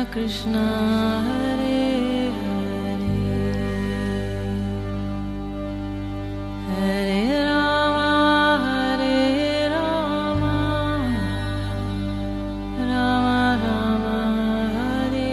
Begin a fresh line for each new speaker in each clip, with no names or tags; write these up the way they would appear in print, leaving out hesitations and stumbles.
कृष्णा हरे हरे हरे राम राम राम हरे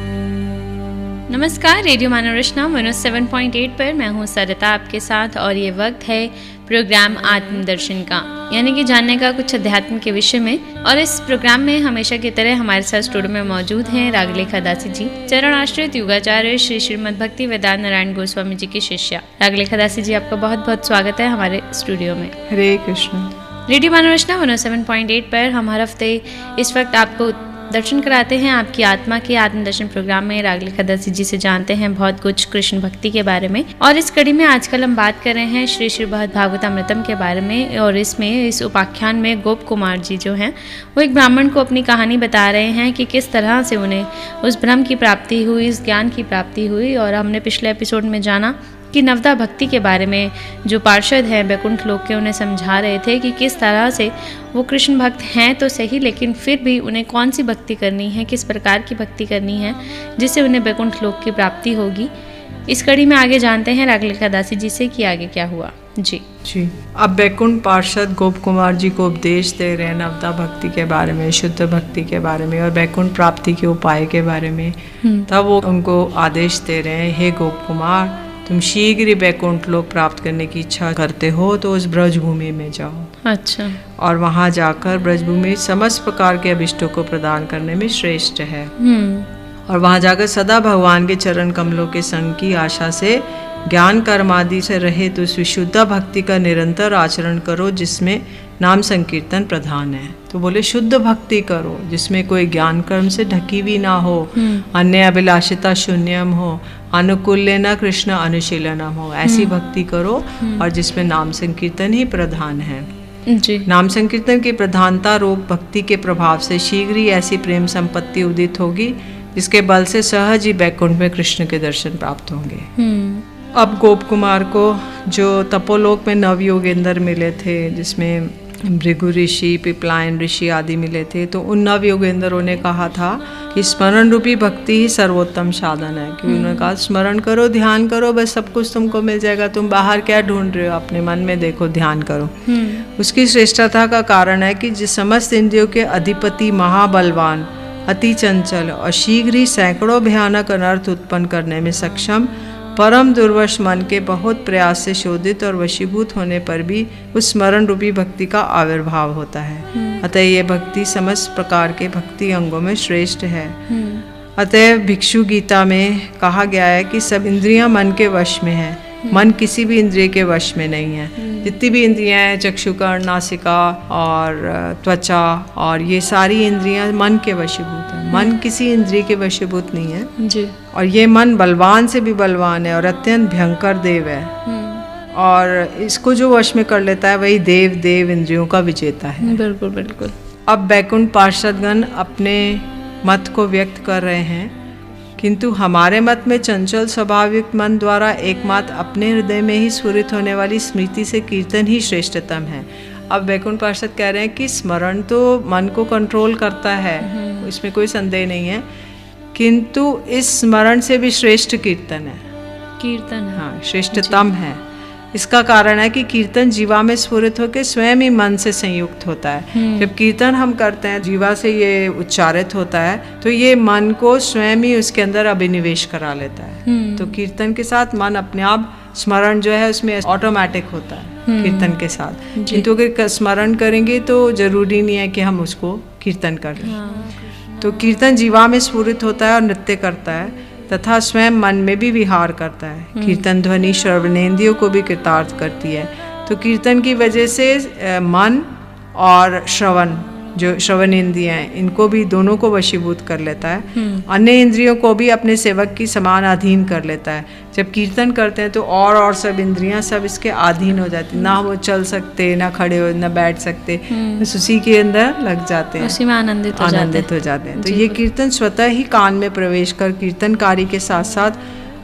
हरे।
नमस्कार, रेडियो मनोरचना 107.8 पर मैं हूँ सरिता आपके साथ और ये वक्त है प्रोग्राम आत्मदर्शन का, यानी कि जानने का कुछ अध्यात्म के विषय में। और इस प्रोग्राम में हमेशा की तरह हमारे साथ स्टूडियो में मौजूद हैं रागलेखा दासी जी, चरण आश्रित योगाचार्य श्री श्रीमद् भक्ति वेदांत नारायण गोस्वामी जी की शिष्या। रागलेखा दासी जी, आपका बहुत बहुत स्वागत है हमारे स्टूडियो में।
हरे कृष्ण।
रेडियो मनोरचना 107.8 पर हम हर हफ्ते इस वक्त आपको दर्शन कराते हैं आपकी आत्मा के आत्मदर्शन प्रोग्राम में। रागलेखा दासी जी से जानते हैं बहुत कुछ कृष्ण भक्ति के बारे में। और इस कड़ी में आजकल हम बात कर रहे हैं श्री श्रीमद् भागवतामृतम के बारे में। और इस उपाख्यान में गोप कुमार जी जो हैं वो एक ब्राह्मण को अपनी कहानी बता रहे हैं कि किस तरह से उन्हें उस ब्रह्म की प्राप्ति हुई, इस ज्ञान की प्राप्ति हुई। और हमने पिछले एपिसोड में जाना कि नवदा भक्ति के बारे में जो पार्षद हैं बैकुंठ लोक के, उन्हें समझा रहे थे कि किस तरह से वो कृष्ण भक्त हैं तो सही, लेकिन फिर भी उन्हें कौन सी भक्ति करनी है, किस प्रकार की भक्ति करनी है जिससे उन्हें बैकुंठ लोक की प्राप्ति होगी। इस कड़ी में आगे जानते हैं रागलेखा दासी जी से कि आगे क्या हुआ। जी।
अब बैकुंठ पार्षद गोप कुमार जी को उपदेश दे रहे हैं नवदा भक्ति के बारे में, शुद्ध भक्ति के बारे में और बैकुंठ प्राप्ति के उपाय के बारे में। तब वो उनको आदेश दे रहे हैं, हे गोप कुमार, तुम शीघ्र ही बैकुंठ लोक प्राप्त करने की इच्छा करते हो तो उस ब्रजभूमि में जाओ।
अच्छा।
और वहाँ जाकर ब्रजभूमि समस्त प्रकार के अभिष्टों को प्रदान करने में श्रेष्ठ है। और वहाँ जाकर सदा भगवान के चरण कमलों के संग की आशा से ज्ञान कर्म आदि से रहे तो उस विशुद्ध भक्ति का निरंतर आचरण करो जिसमें नाम संकीर्तन प्रधान है। तो बोले शुद्ध भक्ति करो जिसमें कोई ज्ञान कर्म से ढकी भी ना हो, अन्य अभिलाषिता शून्यम हो, अनुकूल्य न कृष्ण अनुशीलनम हो, ऐसी भक्ति करो और जिसमें नाम संकीर्तन ही प्रधान है।
जी।
नाम संकीर्तन की प्रधानता रूप भक्ति के प्रभाव से शीघ्र ही ऐसी प्रेम संपत्ति उदित होगी जिसके बल से सहज ही बैकुंठ में कृष्ण के दर्शन प्राप्त होंगे। अब गोप कुमार को जो तपोलोक में नवयोगेंद्र मिले थे, जिसमें भृगु ऋषि, पिपलायन ऋषि आदि मिले थे, तो उन नवयोगेंद्रों ने कहा था कि स्मरण रूपी भक्ति ही सर्वोत्तम साधन है। क्योंकि उन्होंने कहा स्मरण करो, ध्यान करो, बस सब कुछ तुमको मिल जाएगा, तुम बाहर क्या ढूंढ रहे हो, अपने मन में देखो, ध्यान करो। उसकी श्रेष्ठता का कारण है कि जिस समस्त इंद्रियों के अधिपति महाबलवान, अति चंचल और शीघ्र ही सैकड़ों भयानक अनर्थ उत्पन्न करने में सक्षम परम दुर्वश मन के बहुत प्रयास से शोधित और वशीभूत होने पर भी उस स्मरण रूपी भक्ति का आविर्भाव होता है। अतः ये भक्ति समस्त प्रकार के भक्ति अंगों में श्रेष्ठ है। अतः भिक्षु गीता में कहा गया है कि सब इंद्रियां मन के वश में है, मन किसी भी इंद्रिय के वश में नहीं है। जितनी भी इंद्रियां हैं, चक्षुकर्ण, नासिका और त्वचा और ये सारी इंद्रियां मन के वशीभूत है। मन किसी इंद्रिय के वशीभूत नहीं है
जी।
और ये मन बलवान से भी बलवान है और अत्यंत भयंकर देव है। और इसको जो वश में कर लेता है वही देव इंद्रियों का विजेता है।
बिल्कुल बिल्कुल।
अब बैकुंठ पार्षदगण अपने मत को व्यक्त कर रहे हैं, किंतु हमारे मत में चंचल स्वाभाविक मन द्वारा एकमात्र अपने हृदय में ही स्फुरित होने वाली स्मृति से कीर्तन ही श्रेष्ठतम है। अब बैकुंठ पार्षद कह रहे हैं कि स्मरण तो मन को कंट्रोल करता है, इसमें कोई संदेह नहीं है, किंतु इस स्मरण से भी श्रेष्ठ कीर्तन है।
कीर्तन,
हाँ, श्रेष्ठतम है। इसका कारण है कि कीर्तन जीवा में स्फुरित होकर स्वयं ही मन से संयुक्त होता है। जब कीर्तन हम करते हैं, जीवा से ये उच्चारित होता है, तो ये मन को स्वयं ही उसके अंदर अभिनिवेश करा लेता है। तो कीर्तन के साथ मन अपने आप स्मरण जो है उसमें ऑटोमेटिक होता है कीर्तन के साथ। किंतु अगर स्मरण करेंगे तो जरूरी नहीं है कि हम उसको कीर्तन कर लें। तो कीर्तन जीवा में स्फुरित होता है और नृत्य करता है तथा स्वयं मन में भी विहार करता है। कीर्तन ध्वनि श्रवणेंद्रियों को भी कृतार्थ करती है। तो कीर्तन की वजह से मन और श्रवण, जो श्रवण इंद्रियां हैं, इनको भी दोनों को वशीभूत कर लेता है। अन्य इंद्रियों को भी अपने सेवक की समान अधीन कर लेता है। जब कीर्तन करते हैं तो और सब इंद्रियां सब इसके अधीन हो जाती, ना वो चल सकते, ना खड़े हो, ना बैठ सकते, बस उसी के अंदर लग जाते हैं,
उसी में आनंदित हो जाते हैं।
तो ये कीर्तन स्वतः ही कान में प्रवेश कर कीर्तनकारी के साथ साथ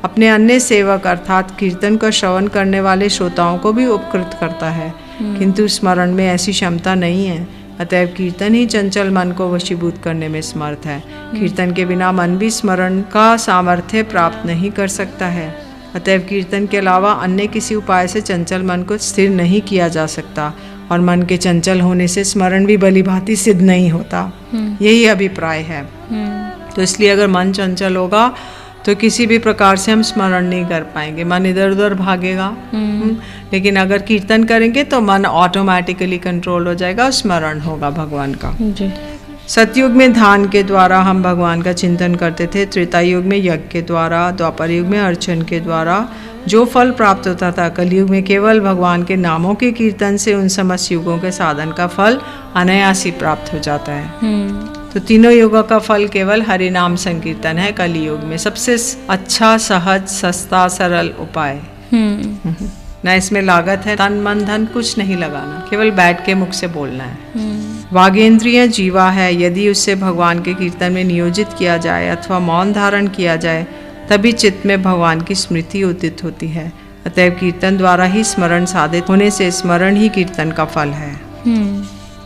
अपने अन्य सेवक अर्थात कीर्तन का श्रवण करने वाले श्रोताओं को भी उपकृत करता है। किंतु स्मरण में ऐसी क्षमता नहीं है। अतएव कीर्तन ही चंचल मन को वशीभूत करने में समर्थ है। कीर्तन के बिना मन भी स्मरण का सामर्थ्य प्राप्त नहीं कर सकता है। अतएव कीर्तन के अलावा अन्य किसी उपाय से चंचल मन को स्थिर नहीं किया जा सकता और मन के चंचल होने से स्मरण भी भली भांति सिद्ध नहीं होता। यही अभिप्राय है। तो इसलिए अगर मन चंचल होगा तो किसी भी प्रकार से हम स्मरण नहीं कर पाएंगे, मन इधर उधर भागेगा। लेकिन अगर कीर्तन करेंगे तो मन ऑटोमेटिकली कंट्रोल हो जाएगा और स्मरण होगा भगवान का। सतयुग में ध्यान के द्वारा हम भगवान का चिंतन करते थे, त्रेता युग में यज्ञ के द्वारा, द्वापर युग में अर्चन के द्वारा जो फल प्राप्त होता था, कलयुग में केवल भगवान के नामों के कीर्तन से उन समस्त युगों के साधन का फल अनायास ही प्राप्त हो जाता है। तो तीनों युगों का फल केवल हरि नाम संकीर्तन है। कलियुग में सबसे अच्छा, सहज, सस्ता, सरल उपाय। ना इसमें लागत है, तन मन धन कुछ नहीं लगाना, केवल बैठ के मुख से बोलना है। वागेंद्रिय जीवा है, यदि उससे भगवान के कीर्तन में नियोजित किया जाए अथवा मौन धारण किया जाए तभी चित्त में भगवान की स्मृति उदित होती है। अतएव कीर्तन द्वारा ही स्मरण साधित होने से स्मरण ही कीर्तन का फल है।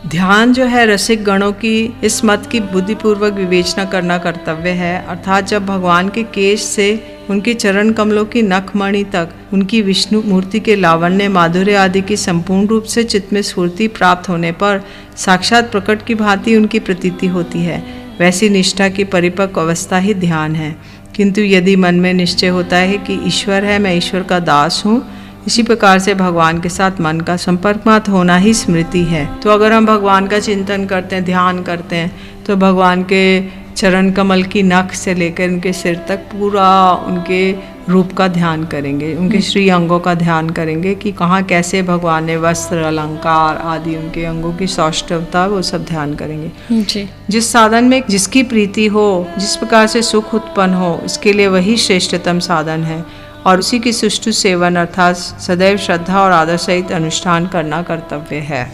ध्यान जो है रसिक गणों की इस मत की बुद्धिपूर्वक विवेचना करना कर्तव्य है। अर्थात जब भगवान के केश से उनके चरण कमलों की नखमणि तक उनकी विष्णु मूर्ति के लावण्य, माधुर्य आदि की संपूर्ण रूप से चित्त में स्फूर्ति प्राप्त होने पर साक्षात प्रकट की भांति उनकी प्रतीति होती है, वैसी निष्ठा की परिपक्व अवस्था ही ध्यान है। किंतु यदि मन में निश्चय होता है कि ईश्वर है, मैं ईश्वर का दास हूँ, इसी प्रकार से भगवान के साथ मन का संपर्क मात्र होना ही स्मृति है। तो अगर हम भगवान का चिंतन करते हैं, ध्यान करते हैं, तो भगवान के चरण कमल की नख से लेकर उनके सिर तक पूरा उनके रूप का ध्यान करेंगे, उनके श्री अंगों का ध्यान करेंगे कि कहाँ कैसे भगवान ने वस्त्र, अलंकार आदि उनके अंगों की सौष्ठवता, वो सब ध्यान करेंगे जी। जिस साधन में जिसकी प्रीति हो, जिस प्रकार से सुख उत्पन्न हो, इसके लिए वही श्रेष्ठतम साधन है और उसी की सुष्ठु सेवन अर्थात सदैव श्रद्धा और आदर सहित अनुष्ठान करना कर्तव्य है।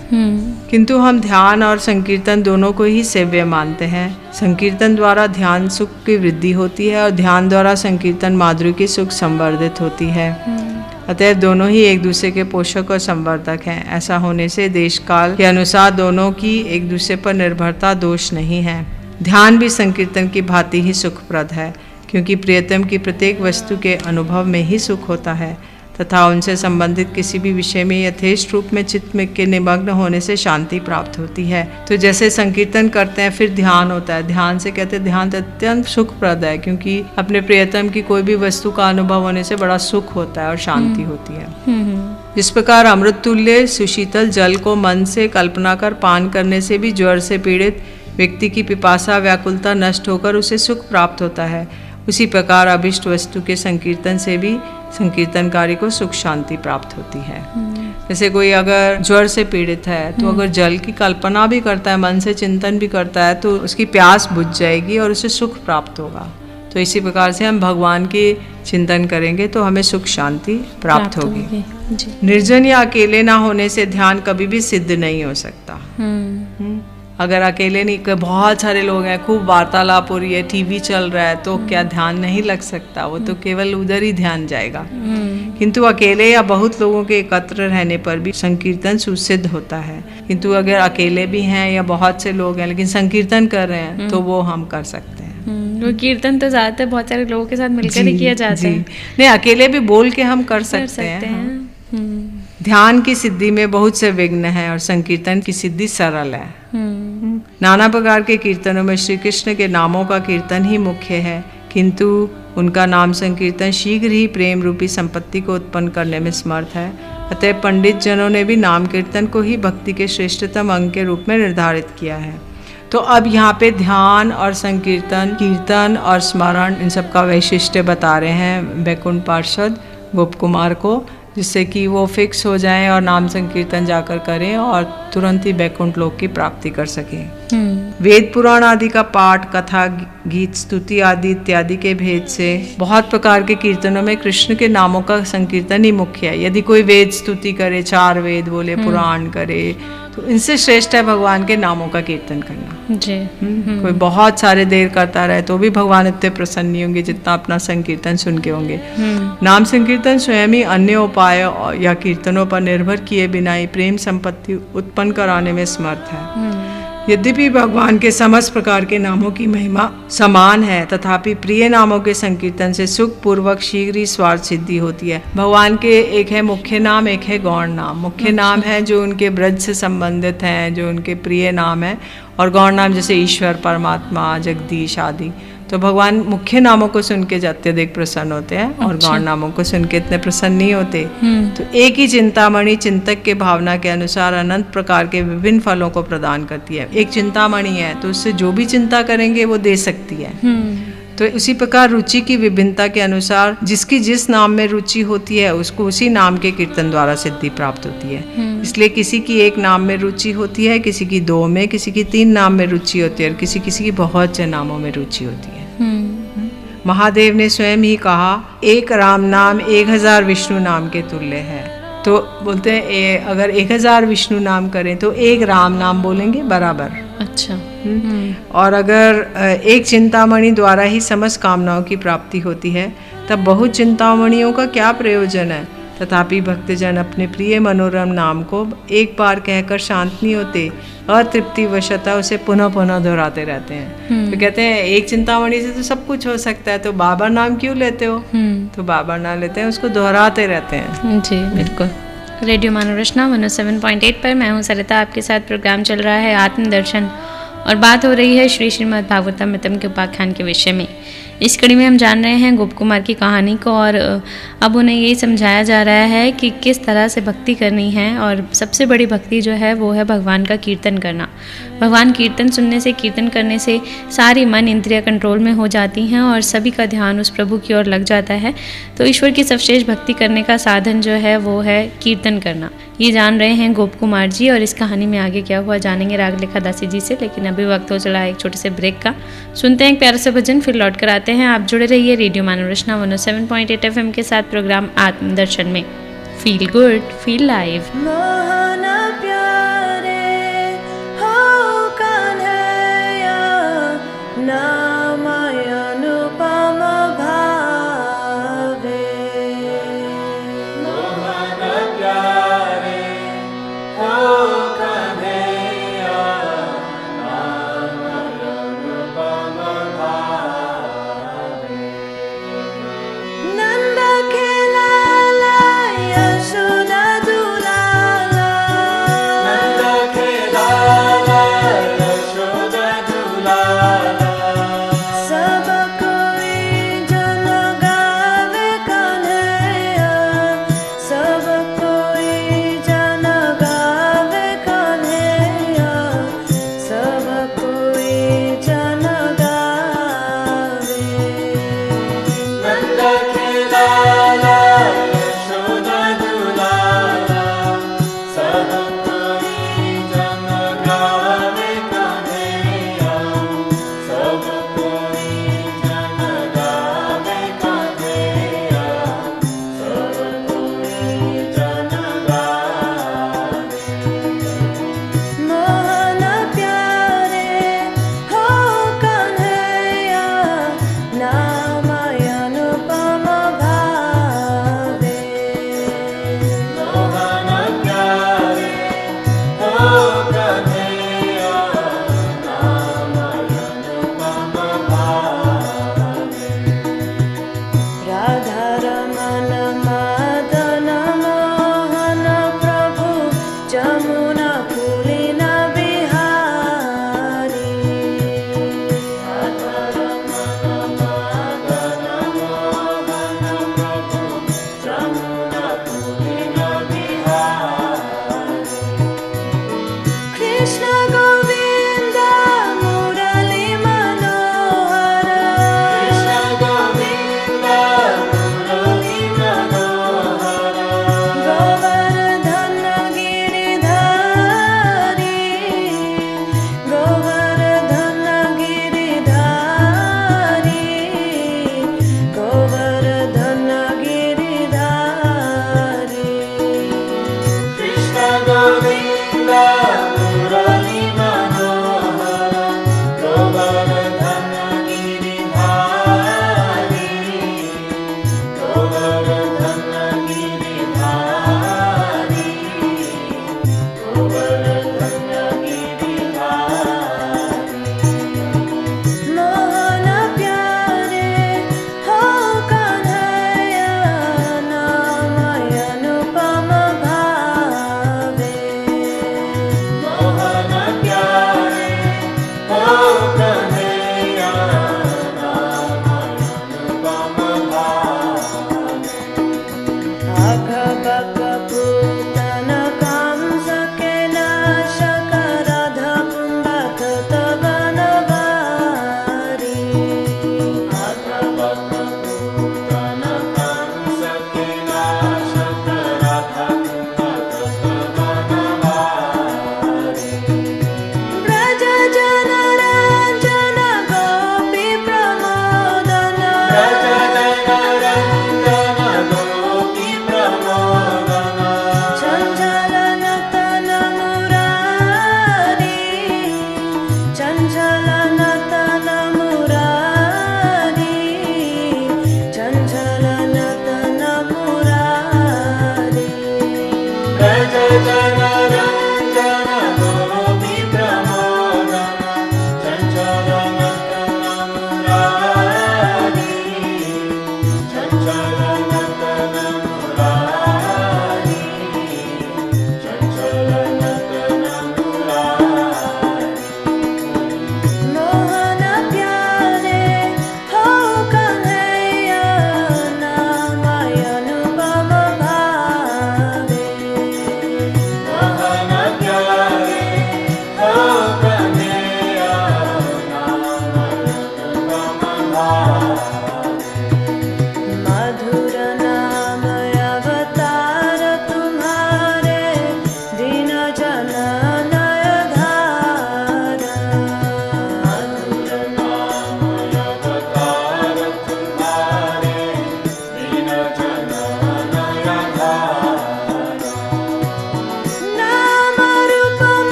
किंतु हम ध्यान और संकीर्तन दोनों को ही सेव्य मानते हैं। संकीर्तन द्वारा ध्यान सुख की वृद्धि होती है और ध्यान द्वारा संकीर्तन माधुर्य की सुख संवर्धित होती है। अतः दोनों ही एक दूसरे के पोषक और संवर्धक हैं। ऐसा होने से देश काल के अनुसार दोनों की एक दूसरे पर निर्भरता दोष नहीं है। ध्यान भी संकीर्तन की भांति ही सुखप्रद है, क्योंकि प्रियतम की प्रत्येक वस्तु के अनुभव में ही सुख होता है तथा उनसे संबंधित किसी भी विषय में यथेष्ट रूप में चित्त में के निमग्न होने से शांति प्राप्त होती है। तो जैसे संकीर्तन करते हैं फिर ध्यान होता है, ध्यान से कहते हैं ध्यान अत्यंत सुखप्रद है, क्योंकि अपने प्रियतम की कोई भी वस्तु का अनुभव होने से बड़ा सुख होता है और शांति होती है। जिस प्रकार अमृत तुल्य सुशीतल जल को मन से कल्पना कर पान करने से भी ज्वर से पीड़ित व्यक्ति की पिपासा व्याकुलता नष्ट होकर उसे सुख प्राप्त होता है, उसी प्रकार अभिष्ट वस्तु के संकीर्तन से भी संकीर्तनकारी को सुख शांति प्राप्त होती है। जैसे कोई अगर ज्वर से पीड़ित है तो अगर जल की कल्पना भी करता है, मन से चिंतन भी करता है, तो उसकी प्यास बुझ जाएगी और उसे सुख प्राप्त होगा। तो इसी प्रकार से हम भगवान के चिंतन करेंगे तो हमें सुख शांति प्राप्त होगी। निर्जन या अकेले ना होने से ध्यान कभी भी सिद्ध नहीं हो सकता। अगर अकेले नहीं, बहुत सारे लोग हैं, खूब वार्तालाप हो रही है, टीवी चल रहा है, तो क्या ध्यान नहीं लग सकता? वो तो केवल उधर ही ध्यान जाएगा। किंतु अकेले या बहुत लोगों के एकत्र रहने पर भी संकीर्तन सुसिद्ध होता है। किंतु अगर अकेले भी हैं या बहुत से लोग हैं लेकिन संकीर्तन कर रहे हैं तो वो हम कर सकते हैं।
वो कीर्तन तो ज्यादातर बहुत सारे लोगों के साथ मिलकर ही किया जाता है।
नहीं, अकेले भी बोल के हम कर सकते हैं। ध्यान की सिद्धि में बहुत से विघ्न हैं और संकीर्तन की सिद्धि सरल है। नाना प्रकार के कीर्तनों में श्री कृष्ण के नामों का कीर्तन ही मुख्य है, किंतु उनका नाम संकीर्तन शीघ्र ही प्रेम रूपी संपत्ति को उत्पन्न करने में समर्थ है। अतः पंडित जनों ने भी नाम कीर्तन को ही भक्ति के श्रेष्ठतम अंग के रूप में निर्धारित किया है। तो अब यहाँ पे ध्यान और संकीर्तन, कीर्तन और स्मरण, इन सब का वैशिष्ट्य बता रहे हैं वैकुंठ पार्षद गोप कुमार को, जिससे कि वो फिक्स हो जाएं और नाम संकीर्तन जाकर करें और तुरंत ही वैकुंठ लोक की प्राप्ति कर सकें। वेद पुराण आदि का पाठ, कथा, गीत, स्तुति आदि इत्यादि के भेद से बहुत प्रकार के कीर्तनों में कृष्ण के नामों का संकीर्तन ही मुख्य है। यदि कोई वेद स्तुति करे, 4 वेद बोले, पुराण करे, तो इनसे श्रेष्ठ है भगवान के नामों का कीर्तन करना जी। कोई बहुत सारे देर करता रहे तो भी भगवान इतने प्रसन्न नहीं होंगे जितना अपना संकीर्तन सुन के होंगे। नाम संकीर्तन स्वयं ही अन्य उपाय या कीर्तनों पर निर्भर किए बिना ही प्रेम संपत्ति उत्पन्न कराने में समर्थ है। यद्यपि भगवान के समस्त प्रकार के नामों की महिमा समान है, तथापि प्रिय नामों के संकीर्तन से सुख पूर्वक शीघ्र ही स्वार्थ सिद्धि होती है। भगवान के एक है मुख्य नाम, एक है गौण नाम। मुख्य नाम है जो उनके ब्रज से संबंधित हैं, जो उनके प्रिय नाम है, और गौण नाम जैसे ईश्वर, परमात्मा, जगदीश आदि। तो भगवान मुख्य नामों को सुन के अत्यधिक प्रसन्न होते हैं और गौण नामों को सुन के इतने प्रसन्न नहीं होते। तो एक ही चिंतामणि चिंतक के भावना के अनुसार अनंत प्रकार के विभिन्न फलों को प्रदान करती है। एक चिंतामणि है तो उससे जो भी चिंता करेंगे वो दे सकती है। तो उसी प्रकार रुचि की विभिन्नता के अनुसार जिसकी जिस नाम में रुचि होती है उसको उसी नाम के कीर्तन द्वारा सिद्धि प्राप्त होती है। इसलिए किसी की एक नाम में रुचि होती है, किसी की 2 में, किसी की 3 नाम में रुचि होती है और किसी की बहुत से नामों में रुचि होती है। महादेव ने स्वयं ही कहा, एक राम नाम 1000 विष्णु नाम के तुल्य है। तो बोलते हैं अगर 1000 विष्णु नाम करें तो एक राम नाम बोलेंगे बराबर।
अच्छा।
और अगर एक चिंतामणि द्वारा ही समस्त कामनाओं की प्राप्ति होती है तब बहुत चिंतामणियों का क्या प्रयोजन है। तथापि भक्तजन अपने प्रिय मनोरम नाम को एक बार कहकर शांत नहीं होते, अतृप्ति वशता उसे पुनः पुनः दोहराते रहते हैं। तो कहते हैं एक चिंतामणि से तो सब कुछ हो सकता है, तो बाबा नाम क्यों लेते हो? तो बाबा नाम लेते हैं, उसको दोहराते रहते हैं।
जी बिल्कुल। रेडियो मानव रचना 107.8 पर मैं हूँ सरिता, आपके साथ प्रोग्राम चल रहा है आत्मदर्शन और बात हो रही है श्री श्रीमद् भागवतमृतम के उपाख्यान के विषय में। इस कड़ी में हम जान रहे हैं गोप कुमार की कहानी को और अब उन्हें यही समझाया जा रहा है कि किस तरह से भक्ति करनी है। और सबसे बड़ी भक्ति जो है वो है भगवान का कीर्तन करना। भगवान कीर्तन सुनने से, कीर्तन करने से सारी मन इंद्रिया कंट्रोल में हो जाती हैं और सभी का ध्यान उस प्रभु की ओर लग जाता है। तो ईश्वर की सर्वश्रेष्ठ भक्ति करने का साधन जो है वो है कीर्तन करना। ये जान रहे हैं गोप कुमार जी और इस कहानी में आगे क्या हुआ जानेंगे रागलेखा दासी जी से। लेकिन अभी वक्त हो चला है एक छोटे से ब्रेक का। सुनते हैं एक प्यारा सा भजन, फिर लौट कर आते हैं। आप जुड़े रहिए रेडियो मानव रचना 107.8 FM के साथ प्रोग्राम आत्मदर्शन में। Feel good, feel live.
Yashoda Dulala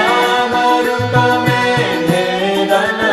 नाम रूप में भेद न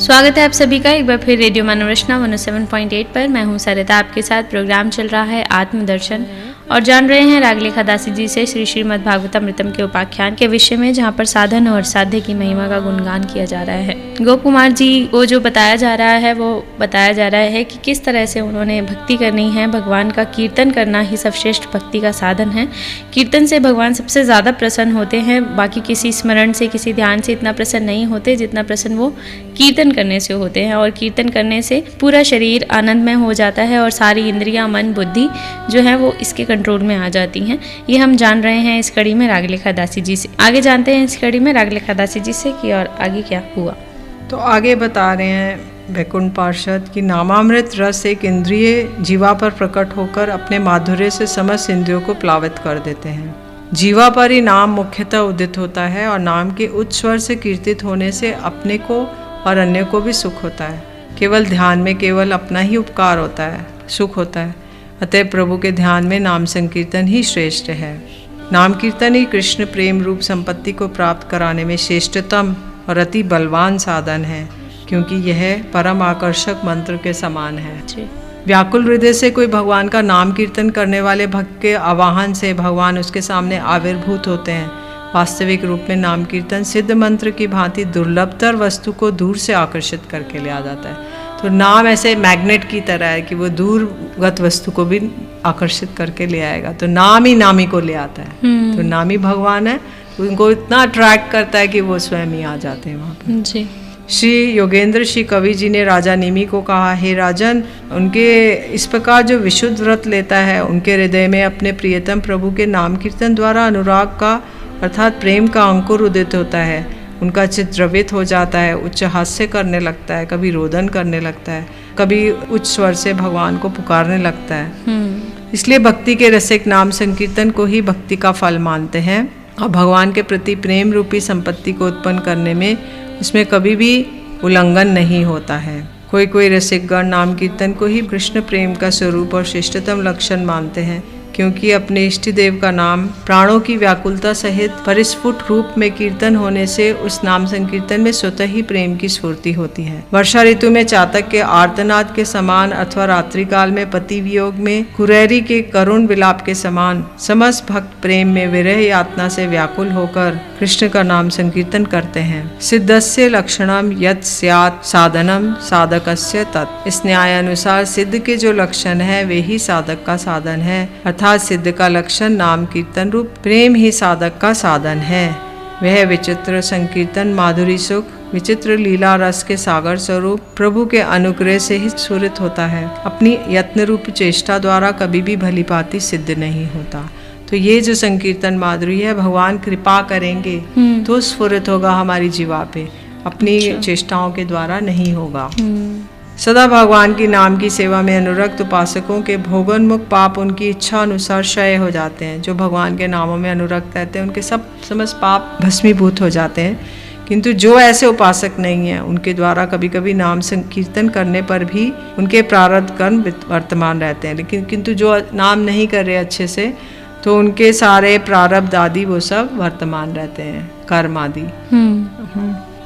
स्वागत है आप सभी का एक बार फिर रेडियो मनोरचना 107.8 पर। मैं हूं सरिता, आपके साथ प्रोग्राम चल रहा है आत्मदर्शन और जान रहे हैं रागलेखा दासी जी से श्री श्रीमद् भागवतमृतम के उपाख्यान के विषय में, जहां पर साधन और साध्य की महिमा का गुणगान किया जा रहा है। गोप कुमार जी को जो बताया जा रहा है वो बताया जा रहा है कि किस तरह से उन्होंने भक्ति करनी है। भगवान का कीर्तन करना ही सर्वश्रेष्ठ भक्ति का साधन है। कीर्तन से भगवान सबसे ज़्यादा प्रसन्न होते हैं। बाकी किसी स्मरण से, किसी ध्यान से इतना प्रसन्न नहीं होते जितना प्रसन्न वो कीर्तन करने से होते हैं। और कीर्तन करने से पूरा शरीर आनंदमय हो जाता है और सारी इंद्रियां, मन, बुद्धि जो है वो इसके कंट्रोल में आ जाती हैं। ये हम जान रहे हैं इस कड़ी में रागलेखा दासी जी से। आगे जानते हैं इस कड़ी में रागलेखा दासी जी से कि और आगे क्या हुआ।
तो आगे बता रहे हैं वैकुंठ पार्षद कि नामामृत रस एक इंद्रिय जीवा पर प्रकट होकर अपने माधुर्य से समस्त इंद्रियों को प्लावित कर देते हैं। जीवा पर ही नाम मुख्यतः उदित होता है और नाम के उच्च स्वर से कीर्तित होने से अपने को और अन्य को भी सुख होता है। केवल ध्यान में केवल अपना ही उपकार होता है, सुख होता है। अतः प्रभु के ध्यान में नाम संकीर्तन ही श्रेष्ठ है। नाम कीर्तन ही कृष्ण प्रेम रूप संपत्ति को प्राप्त कराने में श्रेष्ठतम और अति बलवान साधन है, क्योंकि यह परम आकर्षक मंत्र के समान है। व्याकुल हृदय से कोई भगवान का नाम कीर्तन करने वाले भक्त के आवाहन से भगवान उसके सामने आविर्भूत होते हैं। वास्तविक रूप में नाम कीर्तन सिद्ध मंत्र की भांति दुर्लभतर वस्तु को दूर से आकर्षित करके ले आ जाता है। तो नाम ऐसे मैग्नेट की तरह है कि वो दूरगत वस्तु को भी आकर्षित करके ले आएगा। तो नाम ही नामी को ले आता है। तो नामी भगवान है, उनको इतना अट्रैक्ट करता है कि वो स्वयं ही आ जाते हैं वहाँ पर।
जी।
श्री योगेंद्र श्री कवि जी ने राजा निमि को कहा, हे राजन, उनके इस प्रकार जो विशुद्ध व्रत लेता है, उनके हृदय में अपने प्रियतम प्रभु के नाम कीर्तन द्वारा अनुराग का अर्थात प्रेम का अंकुर उदित होता है। उनका चित्त द्रवित हो जाता है, उच्च हास्य करने लगता है, कभी रोदन करने लगता है, कभी उच्च स्वर से भगवान को पुकारने लगता है। इसलिए भक्ति के रसिक नाम संकीर्तन को ही भक्ति का फल मानते हैं और भगवान के प्रति प्रेम रूपी संपत्ति को उत्पन्न करने में उसमें कभी भी उल्लंघन नहीं होता है। कोई कोई रसिकगण नाम कीर्तन को ही कृष्ण प्रेम का स्वरूप और श्रेष्ठतम लक्षण मानते हैं, क्योंकि अपने इष्ट देव का नाम प्राणों की व्याकुलता सहित परिस्फुट रूप में कीर्तन होने से उस नाम संकीर्तन में स्वतः ही प्रेम की स्फूर्ति होती है। वर्षा ऋतु में चातक के आर्तनाद के समान अथवा रात्रि काल में पति वियोग में कुरैरी के करुण विलाप के समान समस्त भक्त प्रेम में विरह यातना से व्याकुल होकर कृष्ण का नाम संकीर्तन करते हैं। सिद्धस्य लक्षणम यत् स्यात् साधनम साधकस्य तत्। इस न्याय अनुसार सिद्ध के जो लक्षण है वे ही साधक का साधन है, अर्थात सिद्ध का लक्षण नाम कीर्तन रूप प्रेम ही साधक का साधन है। वह विचित्र संकीर्तन माधुरी सुख, विचित्र लीला रस के सागर स्वरूप प्रभु के अनुग्रह से ही स्फुरित होता है। अपनी यत्न रूप चेष्टा द्वारा कभी भी भली भांति सिद्ध नहीं होता। तो ये जो संकीर्तन माधुरी है, भगवान कृपा करेंगे तो स्फुरित होगा हमारी जीवा पे, अपनी चेष्टाओं के द्वारा नहीं होगा। सदा भगवान की नाम की सेवा में अनुरक्त उपासकों के भोगोन्मुख पाप उनकी इच्छा अनुसार क्षय हो जाते हैं। जो भगवान के नामों में अनुरक्त रहते हैं उनके सब समस्त पाप भस्मीभूत हो जाते हैं। किंतु जो ऐसे उपासक नहीं हैं, उनके द्वारा कभी कभी नाम संकीर्तन करने पर भी उनके प्रारब्ध कर्म वर्तमान रहते हैं। लेकिन किंतु जो नाम नहीं कर रहे अच्छे से, तो उनके सारे प्रारब्ध आदि वो सब वर्तमान रहते हैं, कर्म आदि।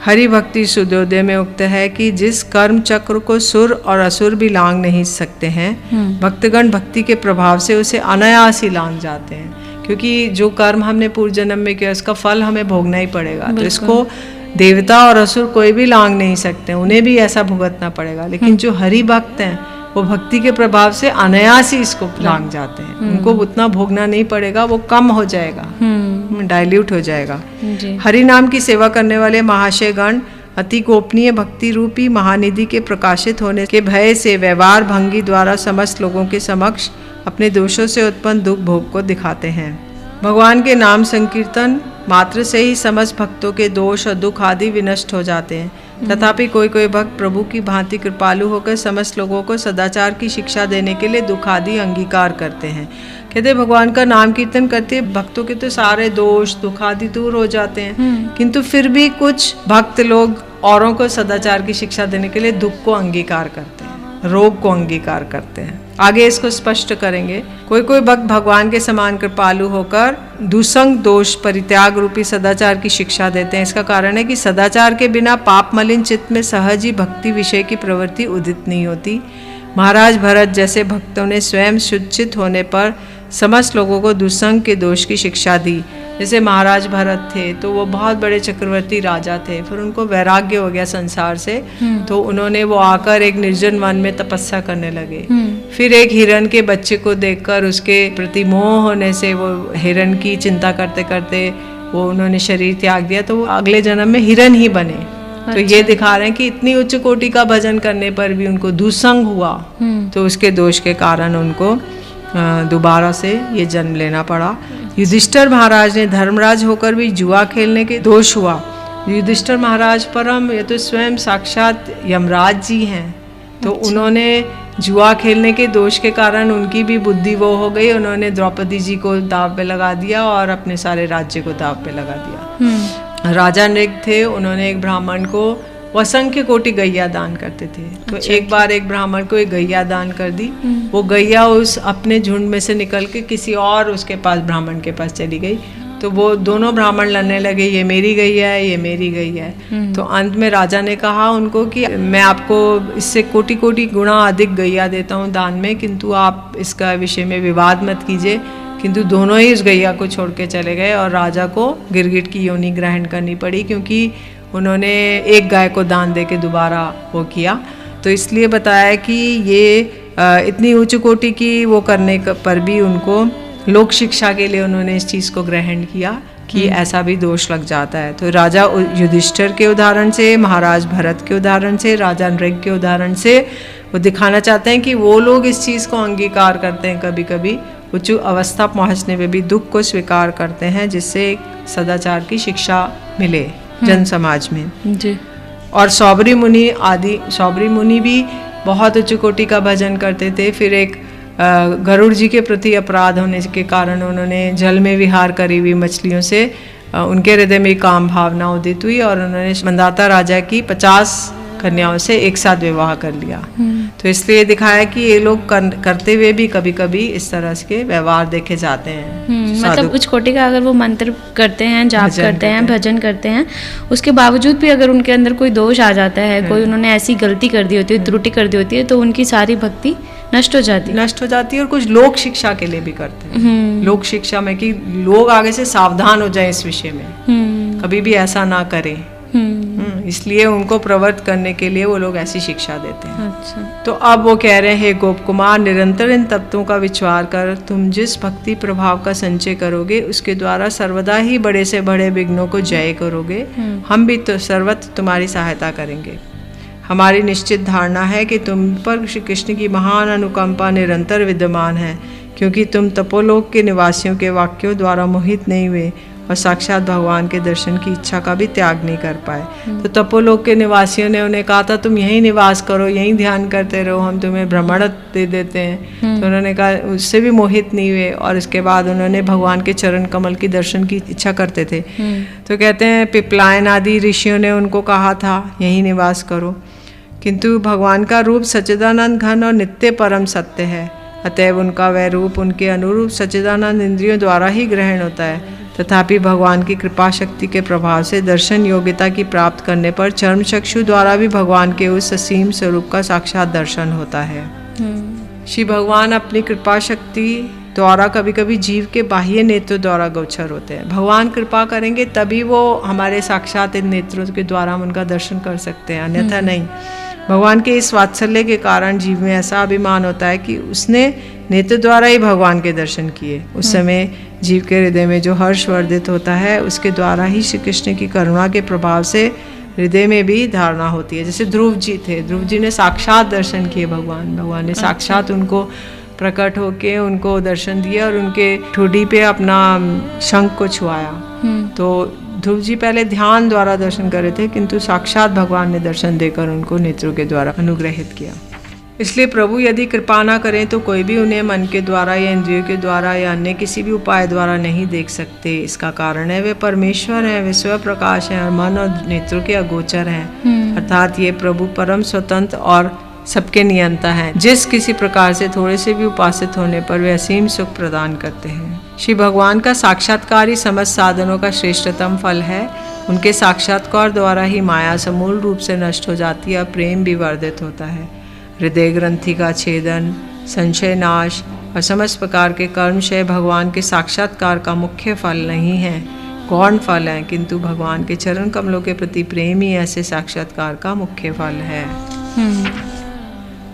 हरि भक्ति सूर्योदय में उक्त है कि जिस कर्म चक्र को सुर और असुर भी लांग नहीं सकते हैं, भक्तगण भक्ति के प्रभाव से उसे अनायास ही लांग जाते हैं। क्योंकि जो कर्म हमने पूर्व जन्म में किया उसका फल हमें भोगना ही पड़ेगा। तो इसको देवता और असुर कोई भी लांग नहीं सकते, उन्हें भी ऐसा भुगतना पड़ेगा। लेकिन जो हरि भक्त हैं वो भक्ति के प्रभाव से अनायास ही इसको लांग जाते हैं। उनको उतना भोगना नहीं पड़ेगा, वो कम हो जाएगा, डाइल्यूट हो जाएगा। हरि नाम की सेवा करने वाले महाशय गण अति गोपनीय भक्ति रूपी महानिधि के प्रकाशित होने के भय से व्यवहार भंगी द्वारा समस्त लोगों के समक्ष अपने दोषों से उत्पन्न दुख भोग को दिखाते हैं। भगवान के नाम संकीर्तन मात्र से ही समस्त भक्तों के दोष और दुख आदि विनष्ट हो जाते हैं। तथापि कोई कोई भक्त प्रभु की भांति कृपालु होकर समस्त लोगों को सदाचार की शिक्षा देने के लिए दुख आदि अंगीकार करते हैं। कहते भगवान का नाम कीर्तन करते भक्तों के तो सारे दोष दुख आदि दूर हो जाते हैं, किंतु फिर भी कुछ भक्त लोग औरों को सदाचार की शिक्षा देने के लिए दुख को अंगीकार करते हैं। रोग को अंगीकार करते हैं। आगे इसको स्पष्ट करेंगे। कोई कोई भक्त भगवान के समान कृपालु होकर दुसंग दोष परित्याग रूपी सदाचार की शिक्षा देते हैं। इसका कारण है कि सदाचार के बिना पाप मलिन चित्त में सहज ही भक्ति विषय की प्रवृत्ति उदित नहीं होती। महाराज भरत जैसे भक्तों ने स्वयं शुचित होने पर समस्त लोगों को दुसंग के दोष की शिक्षा दी। जैसे महाराज भरत थे तो वो बहुत बड़े चक्रवर्ती राजा थे, फिर उनको वैराग्य हो गया संसार से, तो उन्होंने वो आकर एक निर्जन वन में तपस्या करने लगे। फिर एक हिरण के बच्चे को देखकर उसके प्रति मोह होने से वो हिरण की चिंता करते करते वो उन्होंने शरीर त्याग दिया, तो वो अगले जन्म में हिरण ही बने। तो ये दिखा रहे हैं कि इतनी उच्च कोटि का भजन करने पर भी उनको दुसंग हुआ, तो उसके दोष के कारण उनको दोबारा से ये जन्म लेना पड़ा। युधिष्ठिर महाराज ने धर्मराज होकर भी जुआ खेलने के दोष हुआ। युधिष्ठिर महाराज परम ये तो स्वयं साक्षात यमराज जी हैं, तो उन्होंने जुआ खेलने के दोष के कारण उनकी भी बुद्धि वो हो गई, उन्होंने द्रौपदी जी को दाव पे लगा दिया और अपने सारे राज्य को दाव पे लगा दिया। राजा नृग थे, उन्होंने एक ब्राह्मण को वो असंख्य कोटि गैया दान करते थे, तो एक बार एक ब्राह्मण को एक गैया दान कर दी। वो गैया उस अपने झुंड में से निकल के किसी और उसके पास ब्राह्मण के पास चली गई, तो वो दोनों ब्राह्मण लड़ने लगे, ये मेरी गैया है, ये मेरी गैया है। तो अंत में राजा ने कहा उनको कि मैं आपको इससे कोटि कोटि गुना अधिक गैया देता हूँ दान में, किंतु आप इसका विषय में विवाद मत कीजिए। किंतु दोनों ही उस गैया को छोड़ के चले गए और राजा को गिरगिट की योनि ग्रहण करनी पड़ी, क्योंकि उन्होंने एक गाय को दान दे के दोबारा वो किया। तो इसलिए बताया कि ये इतनी उच्च कोटि की वो करने पर भी उनको लोक शिक्षा के लिए उन्होंने इस चीज़ को ग्रहण किया कि ऐसा भी दोष लग जाता है। तो राजा युधिष्ठिर के उदाहरण से, महाराज भरत के उदाहरण से, राजा नृग के उदाहरण से वो दिखाना चाहते हैं कि वो लोग इस चीज़ को अंगीकार करते हैं, कभी कभी उच्च अवस्था पहुँचने में भी दुख को स्वीकार करते हैं, जिससे एक सदाचार की शिक्षा मिले जन समाज में जी। और सौबरी मुनि भी बहुत उच्च कोटि का भजन करते थे। फिर एक गरुड़ जी के प्रति अपराध होने के कारण उन्होंने जल में विहार करी हुई मछलियों से उनके हृदय में काम भावना उदित हुई और उन्होंने मंदाता राजा की 50 कन्याओं से एक साथ विवाह कर लिया। तो इसलिए दिखाया कि ये लोग करते हुए भी कभी कभी इस तरह के व्यवहार देखे जाते हैं।
मतलब उच्च कोटि का अगर वो मंत्र करते हैं, जाप करते हैं, भजन करते हैं, उसके बावजूद भी अगर उनके अंदर कोई दोष आ जाता है, कोई उन्होंने ऐसी गलती कर दी होती है, त्रुटि कर दी होती है, तो उनकी सारी भक्ति नष्ट हो जाती है। और कुछ लोक शिक्षा के लिए भी करते हैं, लोक शिक्षा में कि लोग आगे से सावधान हो जाए इस विषय में, कभी भी ऐसा ना करें, इसलिए उनको प्रवृत्त करने के लिए वो लोग ऐसी शिक्षा देते हैं। अच्छा। तो अब वो कह रहे हैं, गोप कुमार निरंतर इन तत्वों का विचार कर तुम जिस भक्ति प्रभाव का संचय करोगे उसके द्वारा सर्वदा ही बड़े से बड़े विघ्नों को जय करोगे। हम भी तो सर्वत्र तुम्हारी सहायता करेंगे। हमारी निश्चित धारणा है कि तुम पर श्री कृष्ण की महान अनुकंपा निरंतर विद्यमान है, क्योंकि तुम तपोलोक के निवासियों के वाक्यों द्वारा मोहित नहीं हुए और साक्षात भगवान के दर्शन की इच्छा का भी त्याग नहीं कर पाए। तो तपोलोक के निवासियों ने उन्हें कहा था तुम यहीं निवास करो, यहीं ध्यान करते रहो, हम तुम्हें भ्रमण दे देते हैं। तो उन्होंने कहा, उससे भी मोहित नहीं हुए और इसके बाद उन्होंने भगवान के चरण कमल की दर्शन की इच्छा करते थे। तो कहते हैं पिपलायन आदि ऋषियों ने उनको कहा था यहीं निवास करो, किंतु भगवान का रूप सच्चिदानंद घन और नित्य परम सत्य है, अतएव उनका वह रूप उनके अनुरूप सच्चिदानंद इंद्रियों द्वारा ही ग्रहण होता है। तथापि भगवान की कृपा शक्ति के प्रभाव से दर्शन योग्यता की प्राप्त करने पर चर्म चक्षु द्वारा भी भगवान के उस असीम स्वरूप का साक्षात दर्शन होता है। श्री भगवान अपनी कृपा शक्ति द्वारा कभी कभी जीव के बाह्य नेत्रों द्वारा गोचर होते हैं। भगवान कृपा करेंगे तभी वो हमारे साक्षात इन नेत्रों के द्वारा हम उनका दर्शन कर सकते हैं, अन्यथा नहीं। भगवान के इस वात्सल्य के कारण जीव में ऐसा अभिमान होता है कि उसने नेत्र द्वारा ही भगवान के दर्शन किए। उस समय जीव के हृदय में जो हर्ष वर्धित होता है उसके द्वारा ही श्री कृष्ण की करुणा के प्रभाव से हृदय में भी धारणा होती है। जैसे ध्रुव जी थे, ध्रुव जी ने साक्षात दर्शन किए भगवान ने साक्षात उनको प्रकट होके उनको दर्शन दिया और उनके ठोडी पे अपना शंख को छुआया। तो ध्रुव जी पहले ध्यान द्वारा दर्शन कर रहे थे, किंतु साक्षात भगवान ने दर्शन देकर उनको नेत्रों के द्वारा अनुग्रहित किया। इसलिए प्रभु यदि कृपा ना करें तो कोई भी उन्हें मन के द्वारा या इंद्रियों के द्वारा या अन्य किसी भी उपाय द्वारा नहीं देख सकते। इसका कारण है वे परमेश्वर हैं, वे स्वयं प्रकाश हैं और मन और नेत्रों के अगोचर हैं। अर्थात ये प्रभु परम स्वतंत्र और
सबके नियंता हैं। जिस किसी प्रकार से थोड़े से भी उपासित होने पर वे असीम सुख प्रदान करते हैं। श्री भगवान का साक्षात्कार ही समस्त साधनों का श्रेष्ठतम फल है। उनके साक्षात्कार द्वारा ही माया समूल रूप से नष्ट हो जाती है, प्रेम भी वर्धित होता है। हृदय ग्रंथि का छेदन, संशय नाश और समस्त प्रकार के कर्मक्षय भगवान के साक्षात्कार का मुख्य फल नहीं है, गौण फल है, किंतु भगवान के चरण कमलों के प्रति प्रेम ही ऐसे साक्षात्कार का मुख्य फल है।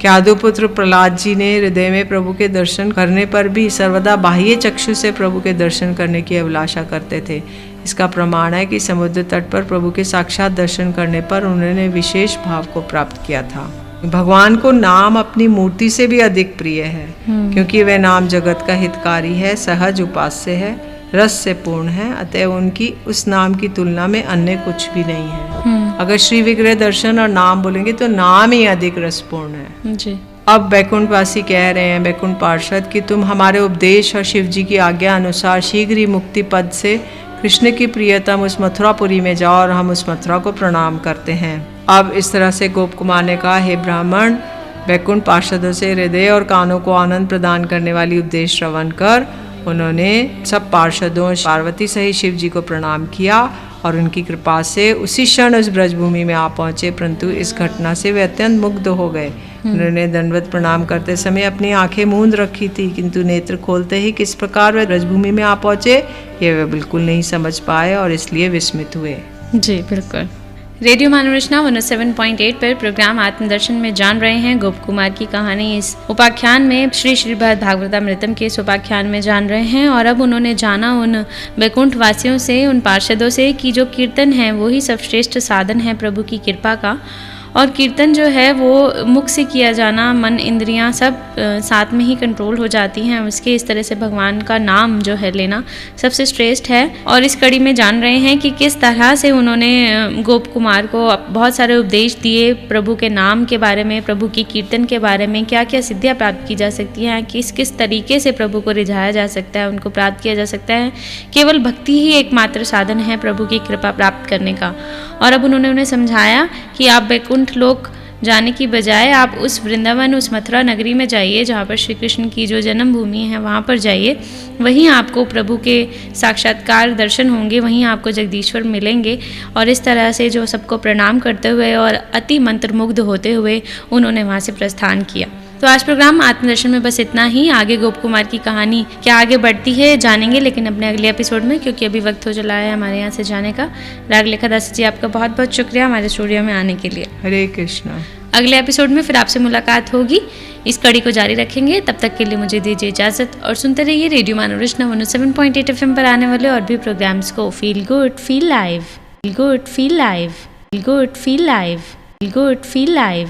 क्यादुपुत्र प्रहलाद जी ने हृदय में प्रभु के दर्शन करने पर भी सर्वदा बाह्य चक्षु से प्रभु के दर्शन करने की अभिलाषा करते थे। इसका प्रमाण है कि समुद्र तट पर प्रभु के साक्षात दर्शन करने पर उन्होंने विशेष भाव को प्राप्त किया था। भगवान को नाम अपनी मूर्ति से भी अधिक प्रिय है, क्योंकि वह नाम जगत का हितकारी है, सहज उपास्य है, रस से पूर्ण है, अतः उनकी उस नाम की तुलना में अन्य कुछ भी नहीं है। अगर श्री विग्रह दर्शन और नाम बोलेंगे तो नाम ही अधिक रसपूर्ण है
जी।
अब बैकुंठवासी कह रहे हैं, बैकुंठ पार्षद, कि तुम हमारे उपदेश और शिव जी की आज्ञा अनुसार शीघ्र ही मुक्ति पद से कृष्ण की प्रियतम उस मथुरापुरी में जाओ और हम उस मथुरा को प्रणाम करते हैं। अब इस तरह से गोप कुमार ने कहा, हे ब्राह्मण, बैकुंठ पार्षदों से हृदय और कानों को आनंद प्रदान करने वाली उपदेश श्रवण कर उन्होंने सब पार्षदों पार्वती सहित शिव जी को प्रणाम किया और उनकी कृपा से उसी क्षण उस ब्रजभूमि में आ पहुंचे। परंतु इस घटना से वे अत्यंत मुग्ध हो गए। उन्होंने दंडवत प्रणाम करते समय अपनी आंखें मूंद रखी थी, किंतु नेत्र खोलते ही किस प्रकार वे ब्रजभूमि में आ पहुंचे ये वे बिल्कुल नहीं समझ पाए और इसलिए विस्मित हुए।
जी बिल्कुल। रेडियो मानव रचना 107.8 पर प्रोग्राम आत्मदर्शन में जान रहे हैं गोप कुमार की कहानी। इस उपाख्यान में श्री श्रीमद् भागवतामृतम के इस उपाख्यान में जान रहे हैं और अब उन्होंने जाना उन बैकुंठ वासियों से, उन पार्षदों से कि जो कीर्तन है वो ही सर्वश्रेष्ठ साधन है प्रभु की कृपा का। और कीर्तन जो है वो मुख से किया जाना, मन इंद्रियां सब साथ में ही कंट्रोल हो जाती हैं उसके। इस तरह से भगवान का नाम जो है लेना सबसे श्रेष्ठ है। और इस कड़ी में जान रहे हैं कि किस तरह से उन्होंने गोप कुमार को बहुत सारे उपदेश दिए प्रभु के नाम के बारे में, प्रभु की कीर्तन के बारे में, क्या क्या सिद्धियाँ प्राप्त की जा सकती हैं, किस किस तरीके से प्रभु को रिझाया जा सकता है, उनको प्राप्त किया जा सकता है। केवल भक्ति ही एकमात्र साधन है प्रभु की कृपा प्राप्त करने का। और अब उन्होंने उन्हें समझाया कि आप बैकुंठ लोक जाने की बजाय आप उस वृंदावन, उस मथुरा नगरी में जाइए जहाँ पर श्री कृष्ण की जो जन्मभूमि है वहाँ पर जाइए। वहीं आपको प्रभु के साक्षात्कार दर्शन होंगे, वहीं आपको जगदीश्वर मिलेंगे। और इस तरह से जो सबको प्रणाम करते हुए और अति मंत्रमुग्ध होते हुए उन्होंने वहाँ से प्रस्थान किया। तो आज प्रोग्राम आत्मदर्शन में बस इतना ही। आगे गोप कुमार की कहानी क्या आगे बढ़ती है जानेंगे, लेकिन अपने अगले एपिसोड में, क्योंकि अभी वक्त हो चला है हमारे यहाँ से जाने का। रागलेखा दास जी, आपका बहुत बहुत शुक्रिया हमारे स्टूडियो में आने के लिए।
हरे कृष्णा।
अगले एपिसोड में फिर आपसे मुलाकात होगी। इस कड़ी को जारी रखेंगे, तब तक के लिए मुझे दीजिए इजाजत और सुनते रहिए रेडियो मानव रचना 107.8 FM पर आने वाले और भी प्रोग्राम्स को। Feel good feel live, feel good feel live, feel good feel live, feel good feel live.